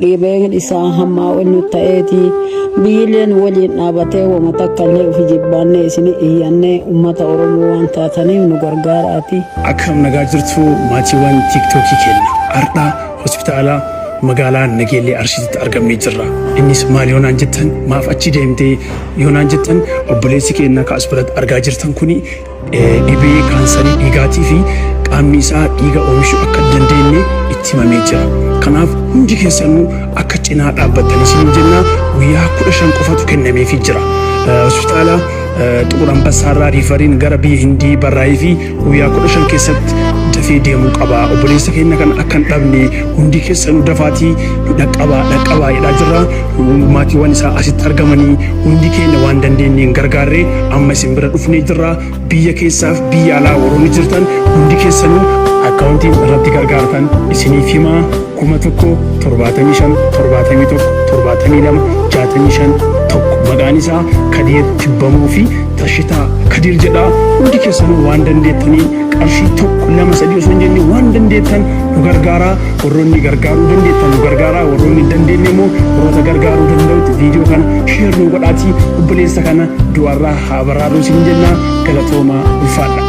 dhiibeen isaa hammaa ol ta'eeti biileen waliin dhaabatee wama takkallee ofi jibbaannee isin iyyaannee uummata Oromoo waan taataniif nu gargaaraati. Akkam nagaa jirtu maatiiwwan tiiktookii kenna ardhaa hospitaala magaalaa Nageellee Arshiitti argamnee jirra. Innis maal yoonaan jettan maaf achi deemtee yoonaan jettan obboleessi keenya kaas biratti argaa jirtan kuni dhibee kaansarii dhiigaatii fi qaamni isaa dhiiga oomishuu akka dandeenye itti himamee jira. Kanaaf hundi keessanuu akka cinaa dhaabbattanii isin jenna guyyaa 15 qofatu kennameefii jira. Hospitaala Xuqur Ambassaarraa riifariin gara biyya Hindii barraa'ee fi guyyaa 15 keessatti dafee deemuu qaba. Obboleessa keenya kan akka hin dhabne hundi keessanuu dafaatii dhaqqabaa jedhaa jirra. Maatiiwwan isaa asitti argamanii hundi keenya waan dandeenyeen gargaarree amma isin bira dhufnee jirra. Biyya keessaaf biyya alaa warroonni jirtan hundi keessanuu akkaawuntiin irratti gargaartan isiniif himaa 1,171,71,72,65 maqaan isaa Kadir Tibbamuu fi Tashitaa Kadir jedha. Hundi keessanuu waan dandeettanii qarshii 1-2-3 osoo hin jenne waan dandeettan nu gargaaraa. Warroonni gargaaruu dandeettan nu gargaaraa. Warroonni hin dandeenye immoo warroota gargaaruu danda'utti viidiyoo kana sheer nu godhaatii obboleessa kana du'arraa haa baraaruu isin jenna. Galatoomaa ulfaadha.